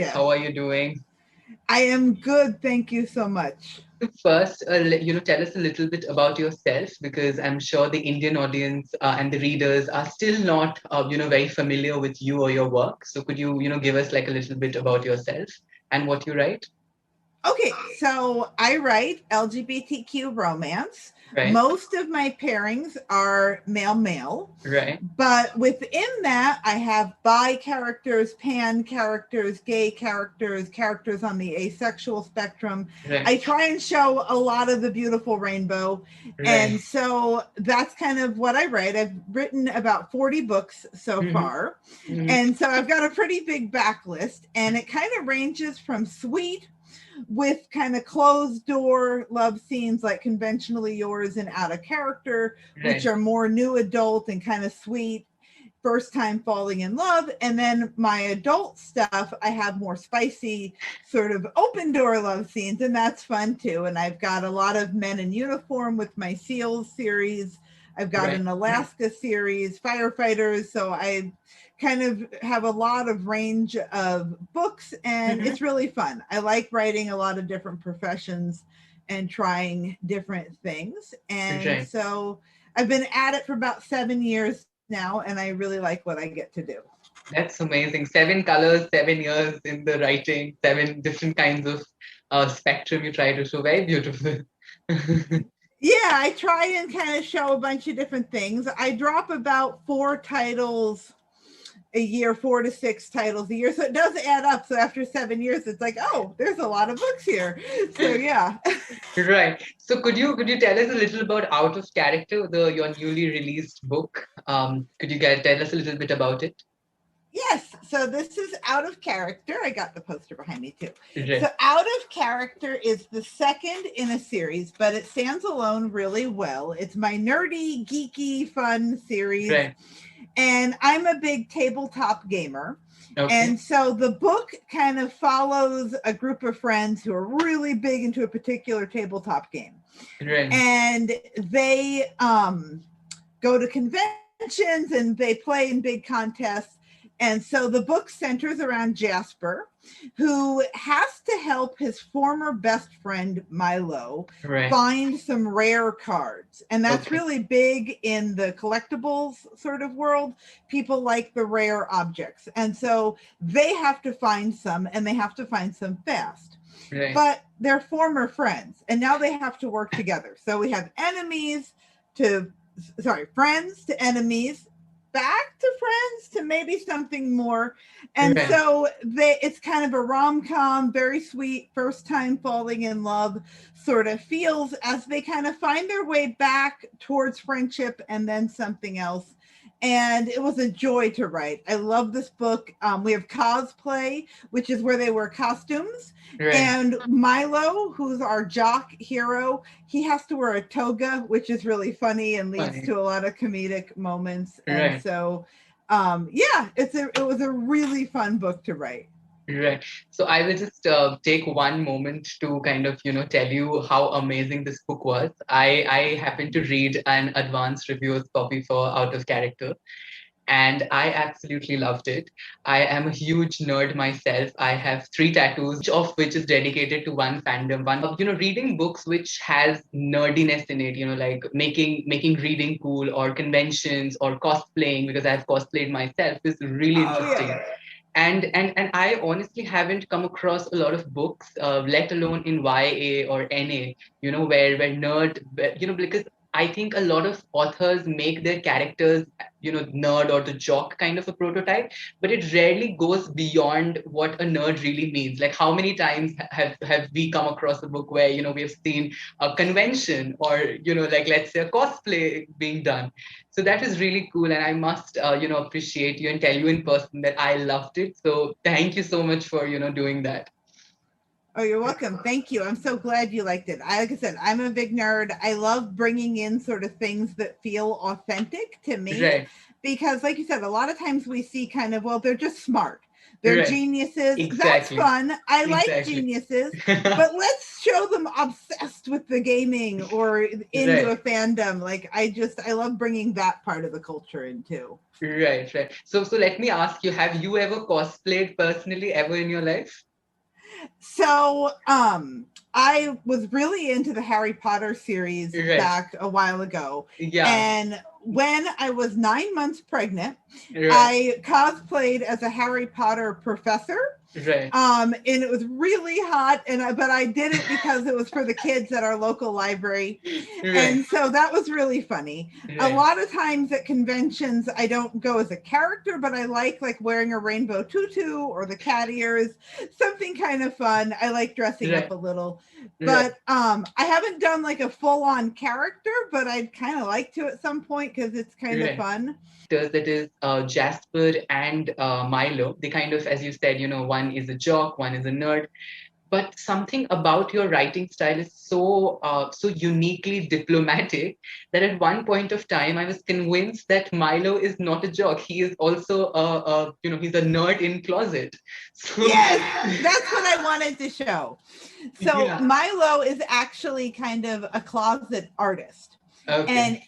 Yeah. How are you doing? I am good. Thank you so much. First, tell us a little bit about yourself because I'm sure the Indian audience and the readers are still not, very familiar with you or your work. So could you, give us like a little bit about yourself and what you write? Okay, so I write LGBTQ romance. Right, Most of my pairings are male male, right, but within that, I have bi characters, pan characters, gay characters, characters on the asexual spectrum. right, I try and show a lot of the beautiful rainbow. right. And so that's kind of what I write. I've written about 40 books so Mm-hmm, far. mm-hmm, And so I've got a pretty big backlist, and it kind of ranges from sweet with kind of closed door love scenes like Conventionally Yours and Out of Character, which right, are more new adult and kind of sweet, first time falling in love. And then my adult stuff, I have more spicy, sort of open door love scenes, and that's fun too. And I've got a lot of men in uniform with my SEALs series. I've got right. an Alaska series, firefighters. So I kind of have a lot of range of books, and Mm-hmm, it's really fun. I like writing a lot of different professions and trying different things. And right. so I've been at it for about 7 years now, and I really like what I get to do. That's amazing. 7 colors, 7 years in the writing, seven different kinds of spectrum you try to show. Very beautiful. Yeah, I try and kind of show a bunch of different things. I drop about 4 titles a year, 4 to 6 titles a year. So it does add up. So after 7 years, it's like, oh, there's a lot of books here. So yeah. Right. So could you tell us a little about Out of Character, the your newly released book? Could you tell us a little bit about it? Yes. So this is Out of Character. I got the poster behind me too. So Right. Out of Character is the second in a series, but it stands alone really well. It's my nerdy, geeky, fun series. Right. And I'm a big tabletop gamer. Okay. And so the book kind of follows a group of friends who are really big into a particular tabletop game. Right. And they go to conventions and they play in big contests. And so the book centers around Jasper, who has to help his former best friend Milo Right. find some rare cards. And that's Okay. really big in the collectibles sort of world. People like the rare objects. And so they have to find some, and they have to find some fast. Right. But they're former friends, and now they have to work together. So we have to friends to enemies, back to friends to maybe something more. And Right. so it's kind of a rom-com, very sweet, first time falling in love sort of feels as they kind of find their way back towards friendship and then something else. And it was a joy to write. I love this book. We have cosplay, which is where they wear costumes. Right. And Milo, who's our jock hero, he has to wear a toga, which is really funny and leads Funny. to a lot of comedic moments. And Right. so, yeah, it was a really fun book to write. Right. So I will just take one moment to kind of, tell you how amazing this book was. I happened to read an advanced reviews copy for Out of Character, and I absolutely loved it. I am a huge nerd myself. I have 3 tattoos, each of which is dedicated to one fandom. One of reading books which has nerdiness in it. Like making reading cool, or conventions, or cosplaying, because I've cosplayed myself, is really Oh, interesting. yeah. And I honestly haven't come across a lot of books, let alone in YA or NA, where nerd, because I think a lot of authors make their characters, nerd or the jock kind of a prototype, but it rarely goes beyond what a nerd really means. Like, how many times have we come across a book where, we've seen a convention, or, like, let's say, a cosplay being done. So that is really cool, and I must, appreciate you and tell you in person that I loved it. So thank you so much for, doing that. Oh, you're welcome. Thank you. I'm so glad you liked it. Like I said, I'm a big nerd. I love bringing in sort of things that feel authentic to me Right, because, like you said, a lot of times we see kind of, well, they're just smart. They're Right. geniuses. That's Exactly. fun. I like Exactly. geniuses, but let's show them obsessed with the gaming or into a Right. fandom. Like I love bringing that part of the culture in too. Right. Right. So let me ask you, have you ever cosplayed personally ever in your life? So, I was really into the Harry Potter series Right. back a while ago. Yeah. And when I was 9 months pregnant, Right. I cosplayed as a Harry Potter professor. Right. And it was really hot, but I did it because it was for the kids at our local library. Right. And so that was really funny. A Right. lot of times at conventions, I don't go as a character, but I like wearing a rainbow tutu or the cat ears, something kind of fun. I like dressing up Right. a little, Right. but I haven't done like a full on character, but I'd kind of like to at some point because it's kind of Right. fun. That is Jasper and Milo. They kind of, as you said, one is a jock, one is a nerd. But something about your writing style is so uniquely diplomatic that at one point of time I was convinced that Milo is not a jock. He is also he's a nerd in closet. So Yes, that's what I wanted to show. So yeah. Milo is actually kind of a closet artist. Okay.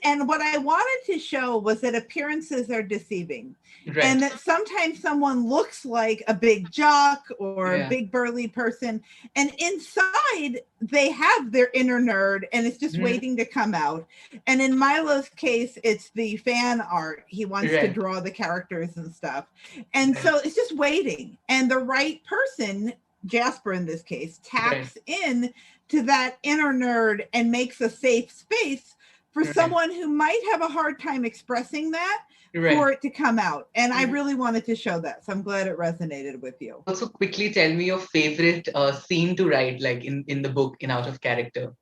And what I wanted to show was that appearances are deceiving. And Right. that sometimes someone looks like a big jock or a Yeah. big burly person, and inside they have their inner nerd and it's just Mhm. waiting to come out. And in Milo's case, it's the fan art. He wants to Right. draw the characters and stuff. And Right. so it's just waiting. And the right person, Jasper in this case, Right. taps in to that inner nerd and makes a safe space for Right. someone who might have a hard time expressing that for Right. it to come out. And I Mhm. really wanted to show that. So I'm glad it resonated with you. Also, quickly tell me your favorite scene to write, like in the book, in Out of Character.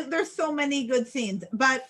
There's so many good scenes, but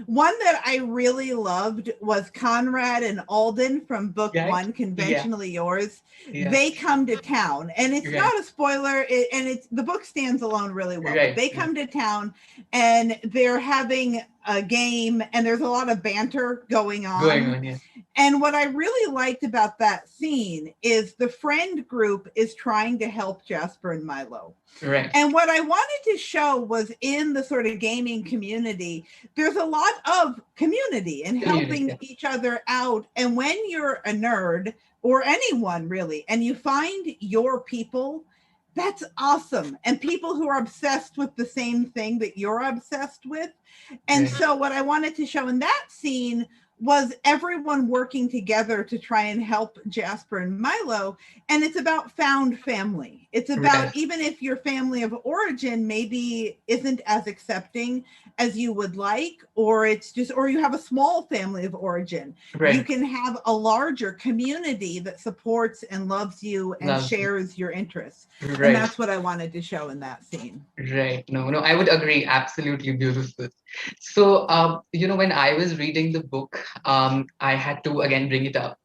one that I really loved was Conrad and Alden from book Right? one, Yeah. Conventionally Yours. Yeah. They come to town, and it's Right. not a spoiler, and it's the book stands alone really well. But Right. they come to town, and they're having a game, and there's a lot of banter going Going on. on. Yeah. And what I really liked about that scene is the friend group is trying to help Jasper and Milo. Right. And what I wanted to show was in the sort of gaming community, there's a lot of community and Community. helping each other out. And when you're a nerd or anyone really, and you find your people, that's awesome. And people who are obsessed with the same thing that you're obsessed with. And Right. so, what I wanted to show in that scene was everyone working together to try and help Jasper and Milo. And it's about found family. It's Right. about even if your family of origin maybe isn't as accepting as you would like, or you have a small family of origin, you Right. can have a larger community that supports and loves you and Love. shares your interests. And Right. that's what I wanted to show in that scene. Right. No, I would agree. Absolutely beautiful. So, when I was reading the book, I had to again bring it up.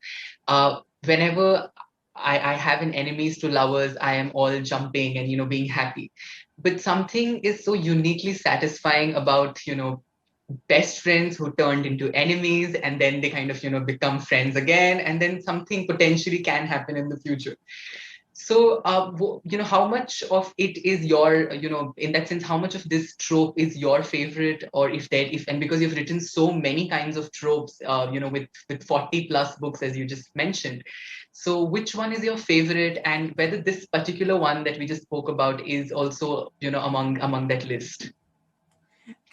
Whenever I have an enemies to lovers, I am all jumping and, being happy. But something is so uniquely satisfying about, best friends who turned into enemies and then they kind of, become friends again. And then something potentially can happen in the future. So, how much of it is your, in that sense, how much of this trope is your favorite, or and because you've written so many kinds of tropes, with 40 plus books, as you just mentioned. So, which one is your favorite, and whether this particular one that we just spoke about is also, among that list?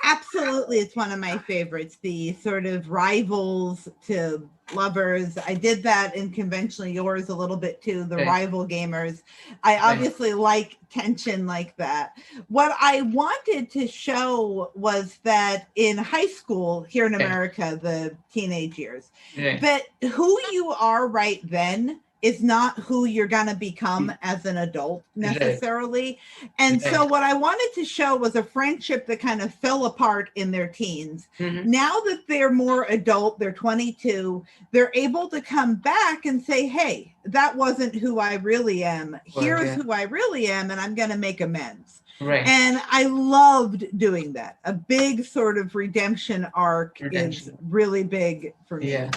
Absolutely, it's one of my favorites. The sort of rivals to lovers. I did that in Conventionally Yours a little bit too, the Right. rival gamers. I Right. obviously like tension like that. What I wanted to show was that in high school here in Right. America, the teenage years, Right. that who you are right then is not who you're going to become as an adult necessarily. And Right. so what I wanted to show was a friendship that kind of fell apart in their teens. Mhm. Now that they're more adult, they're 22, they're able to come back and say, hey, that wasn't who I really am. Here's yeah. who I really am, and I'm going to make amends. Right. And I loved doing that. A big sort of redemption arc is Redemption. really big for me. Yeah.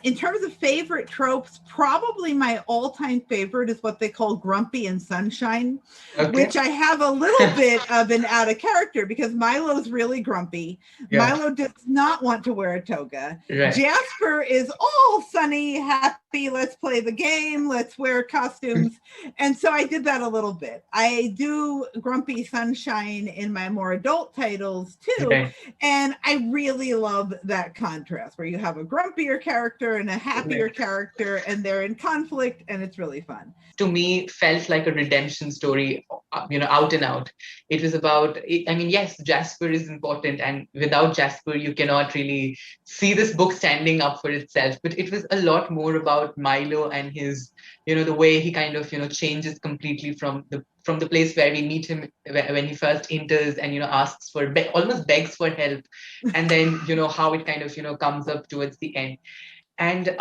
In terms of favorite tropes, probably my all-time favorite is what they call grumpy and sunshine, Okay. which I have a little bit of an out of character because Milo's really grumpy. Yeah. Milo does not want to wear a toga. Right. Jasper is all sunny, happy, let's play the game, let's wear costumes. And so I did that a little bit. I do grumpy sunshine in my more adult titles too. Right. And I really love that contrast where you have a grumpier character and a happier Right. character, and they're in conflict, and it's really fun. To me felt like a redemption story, out and out. It was about, I mean, yes, Jasper is important, and without Jasper you cannot really see this book standing up for itself, but it was a lot more about Milo and his, the way he kind of, changes completely from the place where we meet him when he first enters and asks for almost begs for help, and then how it kind of comes up towards the end. And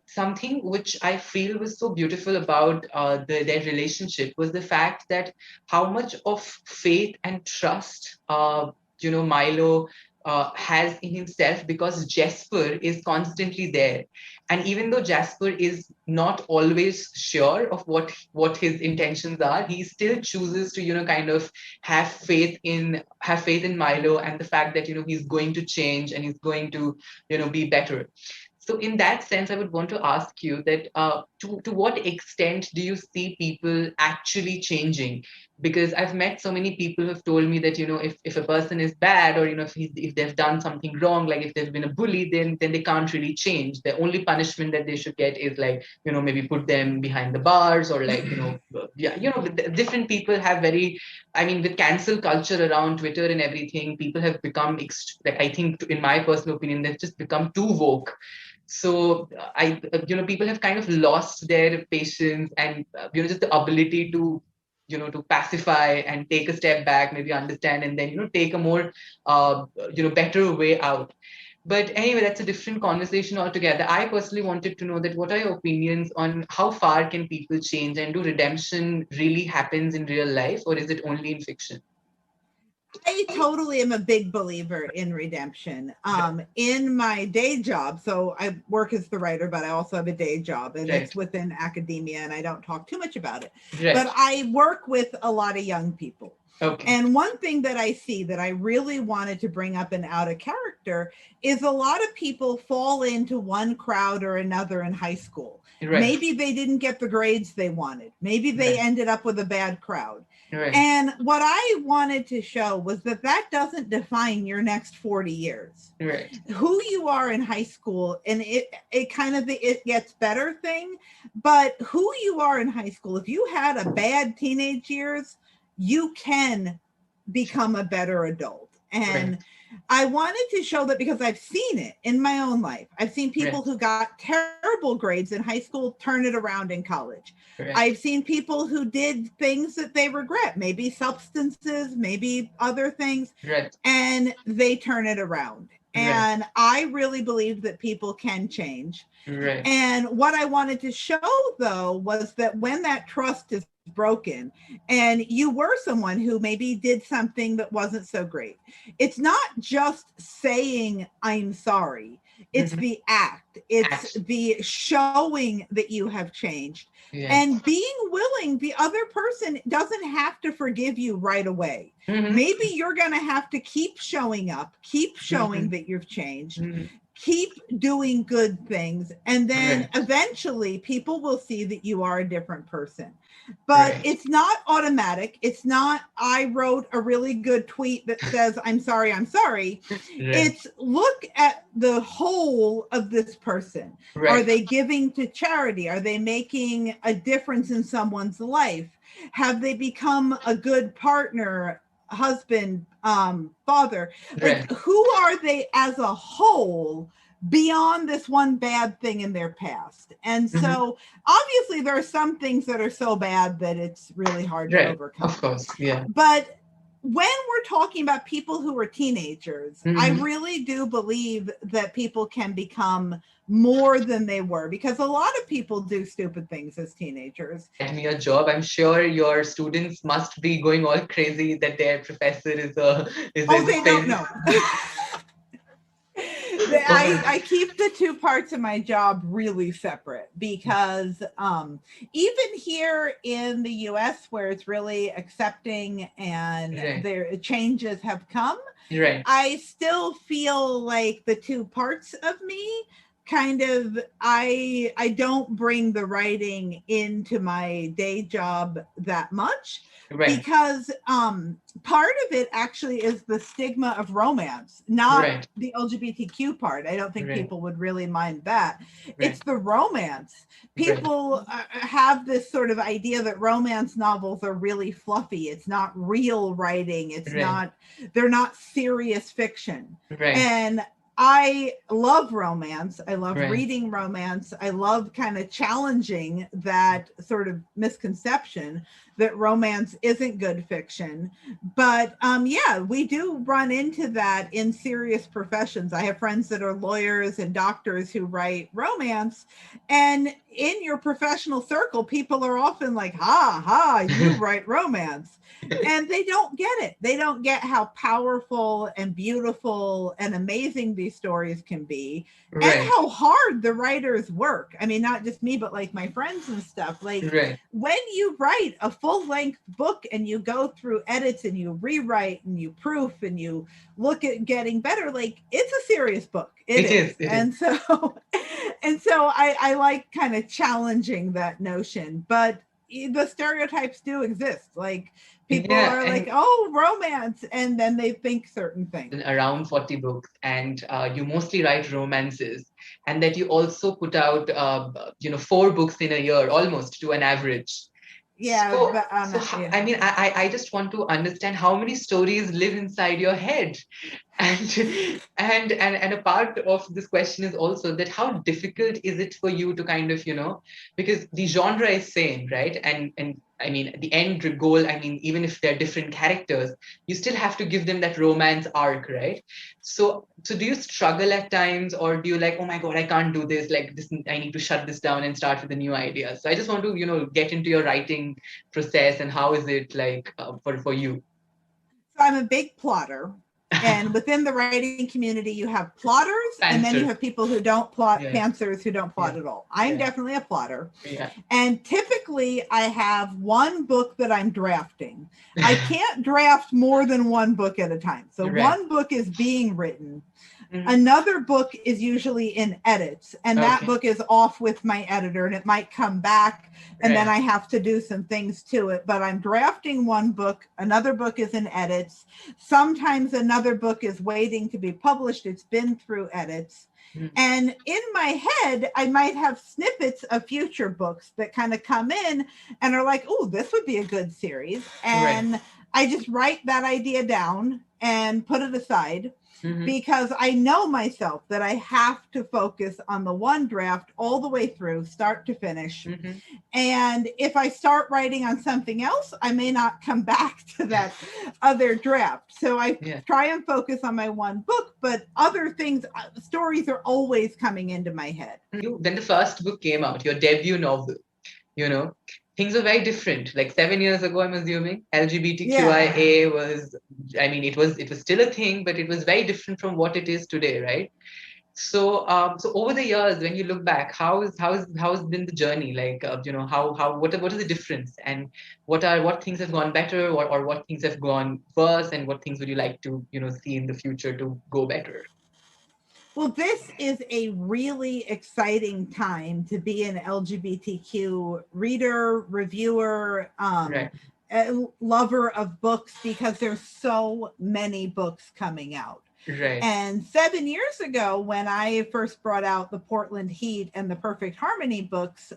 something which I feel was so beautiful about their relationship was the fact that how much of faith and trust, Milo has in himself, because Jasper is constantly there. And even though Jasper is not always sure of what his intentions are, he still chooses to, kind of have faith in Milo, and the fact that, he's going to change and he's going to, be better. So in that sense, I would want to ask you that to what extent do you see people actually changing? Because I've met so many people who have told me that, if a person is bad, or, if they've done something wrong, like if they've been a bully, then they can't really change. The only punishment that they should get is like, maybe put them behind the bars, or like, yeah, different people have very, I mean, with cancel culture around Twitter and everything, people have become, like, I think, in my personal opinion, they've just become too woke. So people have kind of lost their patience and just the ability to to pacify and take a step back, maybe understand, and then take a more better way out. But anyway, that's a different conversation altogether. I personally wanted to know that what are your opinions on how far can people change, and do redemption really happens in real life, or is it only in fiction? I totally am a big believer in redemption. In my day job, so I work as the writer, but I also have a day job, and Right. it's within academia, and I don't talk too much about it. Right. But I work with a lot of young people. Okay. And one thing that I see that I really wanted to bring up and out of character is a lot of people fall into one crowd or another in high school. Right. Maybe they didn't get the grades they wanted. Maybe they Right. ended up with a bad crowd. Right. And what I wanted to show was that that doesn't define your next 40 years. Right. Who you are in high school, and it kind of it gets better thing, but who you are in high school, if you had a bad teenage years, you can become a better adult. And Right. I wanted to show that because I've seen it in my own life. I've seen people Right. who got terrible grades in high school turn it around in college. Right. I've seen people who did things that they regret, maybe substances, maybe other things, Right. and they turn it around. Right. And I really believe that people can change. Right. And what I wanted to show, though, was that when that trust is broken and you were someone who maybe did something that wasn't so great, it's not just saying I'm sorry, it's Mhm. the act, it's Action. the showing that you have changed, Yes. and being willing. The other person doesn't have to forgive you right away. Mhm. Maybe you're going to have to keep showing up, keep showing Mhm. that you've changed, Mhm. keep doing good things, and then Right. eventually people will see that you are a different person. But Right. it's not automatic. It's not I wrote a really good tweet that says I'm sorry, I'm sorry. Right. It's look at the whole of this person. Right. Are they giving to charity? Are they making a difference in someone's life? Have they become a good partner, husband, father? Like, Right. who are they as a whole beyond this one bad thing in their past? And Mhm. so obviously there are some things that are so bad that it's really hard to Right. overcome. Of course. Yeah. But when we're talking about people who are teenagers, I really do believe that people can become more than they were, because a lot of people do stupid things as teenagers. Get me a job. I'm sure your students must be going all crazy that their professor is a they don't know. I keep the two parts of my job really separate, because even here in the US, where it's really accepting and their changes have come, I still feel like the two parts of me kind of, I don't bring the writing into my day job that much, because part of it actually is the stigma of romance, not the LGBTQ part. I don't think people would really mind that. It's the romance. People have this sort of idea that romance novels are really fluffy. It's not real writing. It's not, they're not serious fiction. And I love romance. I love reading romance. I love kind of challenging that sort of misconception that romance isn't good fiction. But yeah, we do run into that in serious professions. I have friends that are lawyers and doctors who write romance. And in your professional circle, people are often like, ha, you write romance. And they don't get it. They don't get how powerful and beautiful and amazing these stories can be, and how hard the writers work. I mean, not just me, but like my friends and stuff. Like when you write a full-length book and you go through edits and you rewrite and you proof and you look at getting better, like it's a serious book. It is. And so I like kind of challenging that notion, but the stereotypes do exist. Like people are like, oh, romance, and then they think certain things. Around 40 books, and you mostly write romances, and that you also put out 4 books in a year, almost to an average. I mean, I just want to understand how many stories live inside your head. And a part of this question is also that how difficult is it for you to kind of, because the genre is same, right? And I mean, the end goal, I mean, even if they're different characters, you still have to give them that romance arc, right? So do you struggle at times, or do you like, oh my God, I can't do this, like this, I need to shut this down and start with a new idea? So I just want to, get into your writing process, and how is it like for you? So I'm a big plotter. And within the writing community, you have plotters, and then you have people who don't plot, pantsers who don't plot at all. I'm definitely a plotter. And typically I have one book that I'm drafting. I can't draft more than one book at a time. So one book is being written. Another book is usually in edits, and that book is off with my editor, and it might come back, and then I have to do some things to it. But I'm drafting one book, another book is in edits. Sometimes another book is waiting to be published. It's been through edits. And in my head, I might have snippets of future books that kind of come in and are like, oh, this would be a good series. And I just write that idea down and put it aside. Because I know myself that I have to focus on the one draft all the way through, start to finish. And if I start writing on something else, I may not come back to that other draft. So I try and focus on my one book, but other things, stories are always coming into my head. When the first book came out, your debut novel, things were very different. Like 7 years ago, I'm assuming LGBTQIA was, I mean, it was still a thing, but it was very different from what it is today, right? So, so over the years, when you look back, how has been the journey? Like, what is the difference, and what things have gone better, or what things have gone worse, and what things would you like to see in the future to go better? Well, this is a really exciting time to be an LGBTQ reader, reviewer, lover of books, because there's so many books coming out. Right. And 7 years ago, when I first brought out the Portland Heat and the Perfect Harmony books,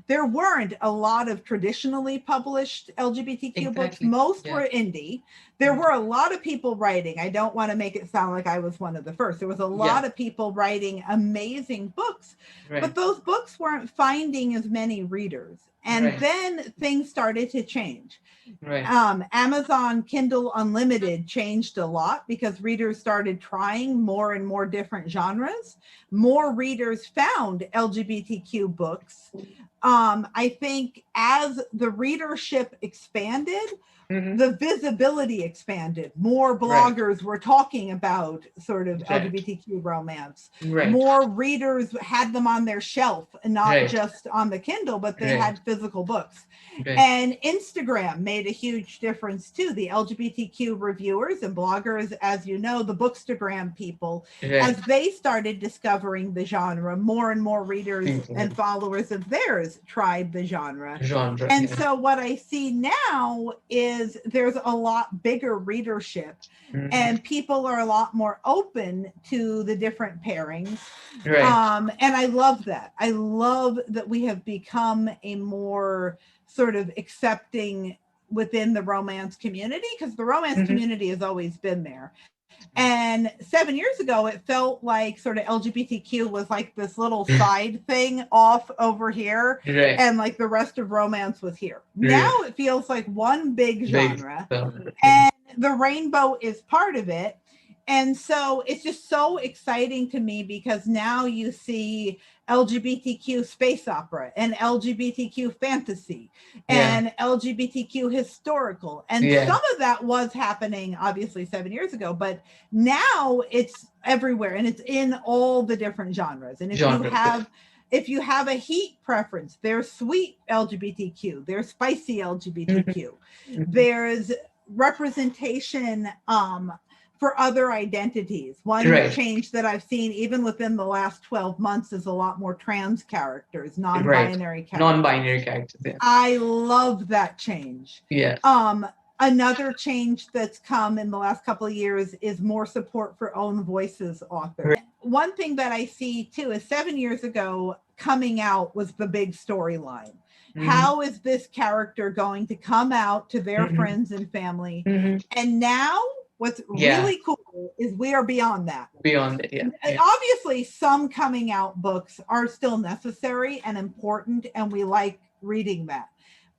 there weren't a lot of traditionally published LGBTQ books. Exactly. Most Yeah. were indie. There were a lot of people writing. I don't want to make it sound like I was one of the first. There was a lot of people writing amazing books, but those books weren't finding as many readers. And then things started to change. Right. Amazon Kindle Unlimited changed a lot because readers started trying more and more different genres. More readers found LGBTQ books. I think as the readership expanded, the visibility expanded. More bloggers were talking about sort of LGBTQ romance. More readers had them on their shelf, and not just on the Kindle, but they had physical books. And Instagram made a huge difference too. The LGBTQ reviewers and bloggers, as you know, the Bookstagram people, as they started discovering the genre, more and more readers and followers of theirs tried the genre. And so what I see now is there's a lot bigger readership, and people are a lot more open to the different pairings. And I love that. I love that we have become a more sort of accepting within the romance community, because the romance community has always been there. And 7 years ago, it felt like sort of LGBTQ was like this little side thing off over here, and like the rest of romance was here. Now it feels like one big genre, and the rainbow is part of it. And so it's just so exciting to me, because now you see LGBTQ space opera and LGBTQ fantasy and LGBTQ historical. And some of that was happening obviously 7 years ago, but now it's everywhere, and it's in all the different genres. And if you have a heat preference, there's sweet LGBTQ, there's spicy LGBTQ, there's representation for other identities. One change that I've seen even within the last 12 months is a lot more trans characters, non-binary characters. Non-binary characters, I love that change. Another change that's come in the last couple of years is more support for own voices authors. One thing that I see too is 7 years ago, coming out was the big storyline. How is this character going to come out to their friends and family? And now what's really cool is we are beyond that. Beyond it, Obviously, some coming out books are still necessary and important, and we like reading that.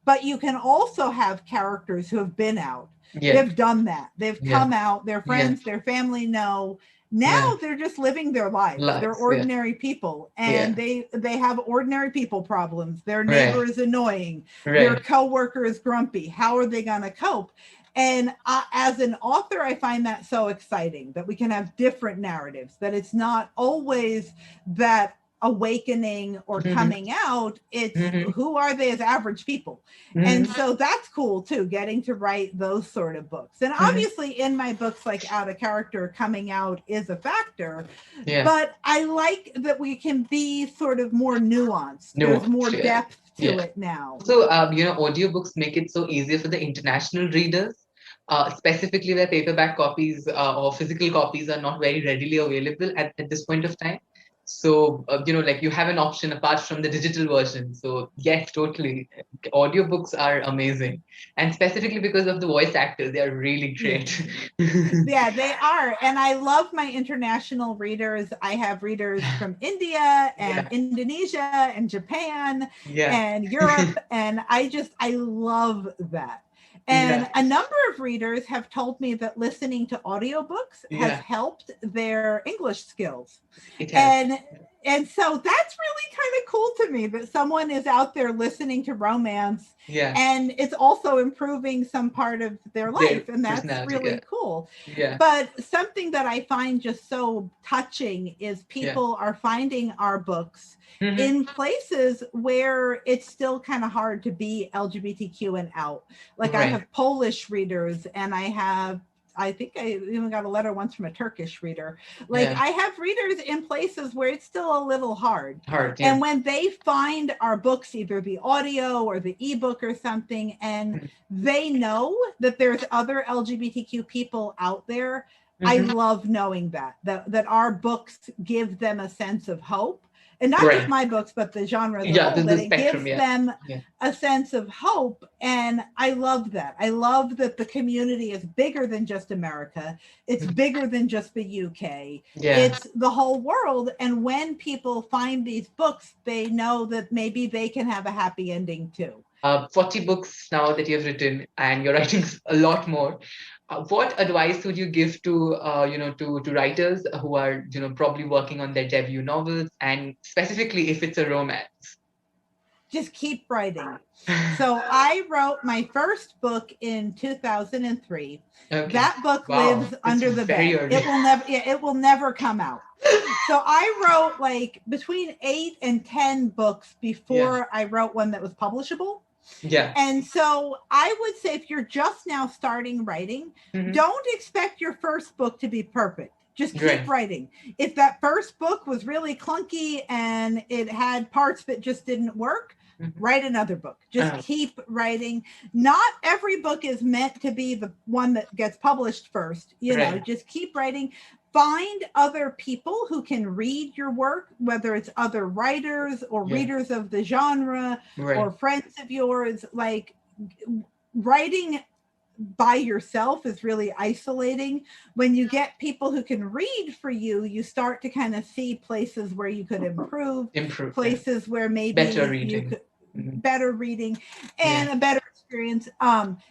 But you can also have characters who have been out. They've done that. They've come out, their friends, their family know. Now they're just living their lives. They're ordinary people, and they have ordinary people problems. Their neighbor is annoying. Their coworker is grumpy. How are they going to cope? And as an author, I find that so exciting, that we can have different narratives, that it's not always that awakening or coming out. It's who are they as average people? And so that's cool too, getting to write those sort of books. And obviously in my books, like Out of Character, coming out is a factor, but I like that we can be sort of more nuanced. There's more depth to it now. So, audiobooks make it so easier for the international readers, specifically where paperback copies or physical copies are not very readily available at this point of time. So, like you have an option apart from the digital version. So yes, totally. Audiobooks are amazing. And specifically because of the voice actors, they are really great. Yeah, they are. And I love my international readers. I have readers from India and Indonesia and Japan and Europe. And I love that. And a number of readers have told me that listening to audiobooks has helped their English skills. And so that's really kind of cool to me, that someone is out there listening to romance and it's also improving some part of their life. And that's really cool. But something that I find just so touching is people are finding our books in places where it's still kind of hard to be LGBTQ and out. Like I have Polish readers, and I think I even got a letter once from a Turkish reader. Like I have readers in places where it's still a little hard. And when they find our books, either the audio or the ebook or something, and they know that there's other LGBTQ people out there, I Mm-hmm. love knowing that our books give them a sense of hope. And not just Right. my books, but the genre as a Yeah, whole, the that it spectrum. gives Yeah. them Yeah. a sense of hope. And I love that. I love that the community is bigger than just America. It's Mhm. bigger than just the UK. Yeah. It's the whole world. And when people find these books, they know that maybe they can have a happy ending too. 40 books now that you've written, and you're writing a lot more. What advice would you give to to writers who are probably working on their debut novels, and specifically if it's a romance? Just keep writing. So I wrote my first book in 2003. Okay. That book Wow, lives it's under the very bed. early. It will never come out. So I wrote like between 8 and 10 books Yeah. before I wrote one that was publishable. Yeah. And so I would say if you're just now starting writing, Hmm. don't expect your first book to be perfect. Just keep Right. writing. If that first book was really clunky and it had parts that just didn't work, Mhm. write another book. Just Uh, keep writing. Not every book is meant to be the one that gets published first. right. Just keep writing. Find other people who can read your work, whether it's other writers or Yeah. readers of the genre or Right. friends of yours. Like writing by yourself is really isolating. When you get people who can read for you, you start to kind of see places where you could improve, Improve. Yeah. places where Better maybe you reading. could Mhm. better reading Yeah. and a better experience.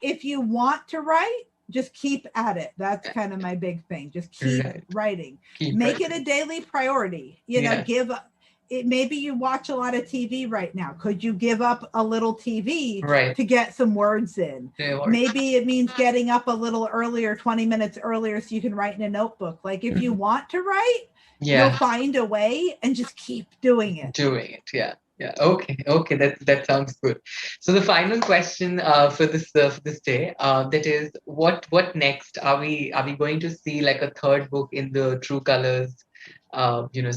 If you want to write, just keep at it. That's kind of my big thing. Just keep Right. writing. Keep Make it writing. a daily priority. Yeah. Give it. Maybe you watch a lot of TV right now. Could you give up a little TV Right. to get some words in? Yeah, or- Maybe it means getting up a little earlier, 20 minutes earlier, so you can write in a notebook. Like if you Mhm. want to write, you'll Yeah. find a way and just keep doing it. Doing it. Yeah. Yeah. Okay. Okay. That sounds good. So the final question for this day that is what next? Are we going to see like a third book in the True Colors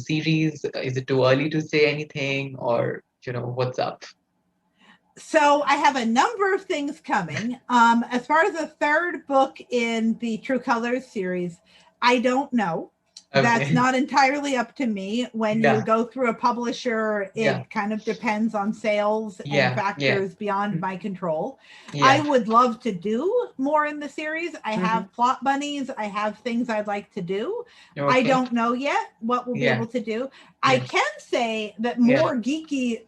series? Is it too early to say anything, or what's up? So I have a number of things coming. As far as the third book in the True Colors series, I don't know. That's Okay. not entirely up to me. When you Yeah. go through a publisher, Yeah. it kind of depends on sales and Yeah. Yeah. factors beyond my control. I Yeah. would love to do more in the series. I Hmm. have plot bunnies, I have things I'd like to do. I Okay. don't know yet what we'll be Yeah. able to do. I Yeah. can say that Yeah. more geeky,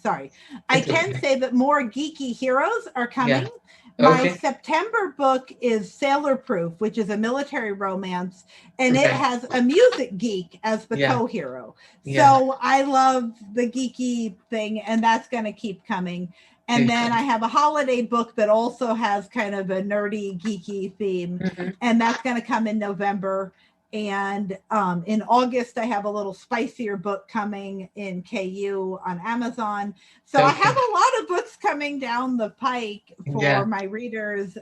sorry, I It's can okay. say that more geeky heroes are Yeah. coming. My Okay. September book is Sailor Proof, which is a military romance, and it Right. has a music geek as the Yeah. co-hero. Yeah. So I love the geeky thing, and that's going to keep coming. And then I have a holiday book that also has kind of a nerdy, geeky theme, Mhm. and that's going to come in November. And in August, I have a little spicier book coming in KU on Amazon. So I Okay. have a lot of books coming down the pike for Yeah. my readers.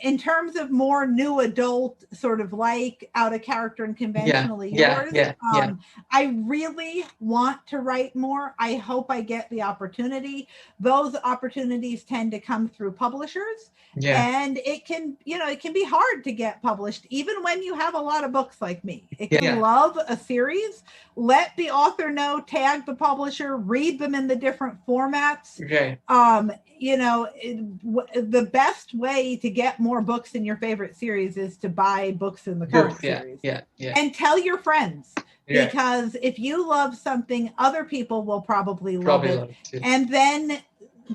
In terms of more new adult, sort of like Out of Character and Yeah. Conventionally Yeah. Yours, Yeah. Yeah. I really want to write more. I hope I get the opportunity. Those opportunities tend to come through publishers. Yeah. And it can be hard to get published, even when you have a lot of books like me. It can Yeah. love a series, let the author know, tag the publisher, read them in the different formats. Right. The best way to get more books in your favorite series is to buy books in the current Books. Yeah. series Yeah. Yeah. and tell your friends. Right. Because if you love something, other people will probably love Probably it. love it too. And then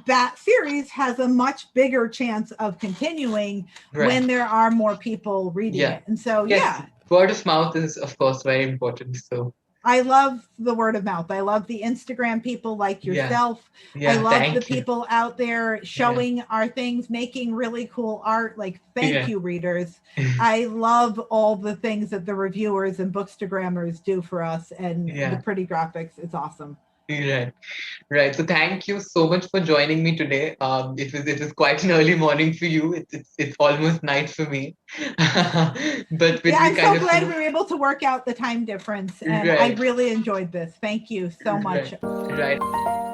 that series has a much bigger chance of continuing Right. when there are more people reading Yeah. it. And so, Yes. yeah, Word of mouth is of course very important. So I love the word of mouth. I love the Instagram people like yeah. yourself. I Yeah. love the Thank you. people out there showing our things, making really cool art. Like, thank Yeah. you, readers. I love all the things that the reviewers and bookstagrammers do for us and the Yeah. pretty graphics. It's awesome. Right. Right. So thank you so much for joining me today. It was quite an early morning for you. It's almost night for me. But Yeah, we I'm kind so of glad we were able to work out the time difference. And I right. really enjoyed this. Thank you so much. Right. Right.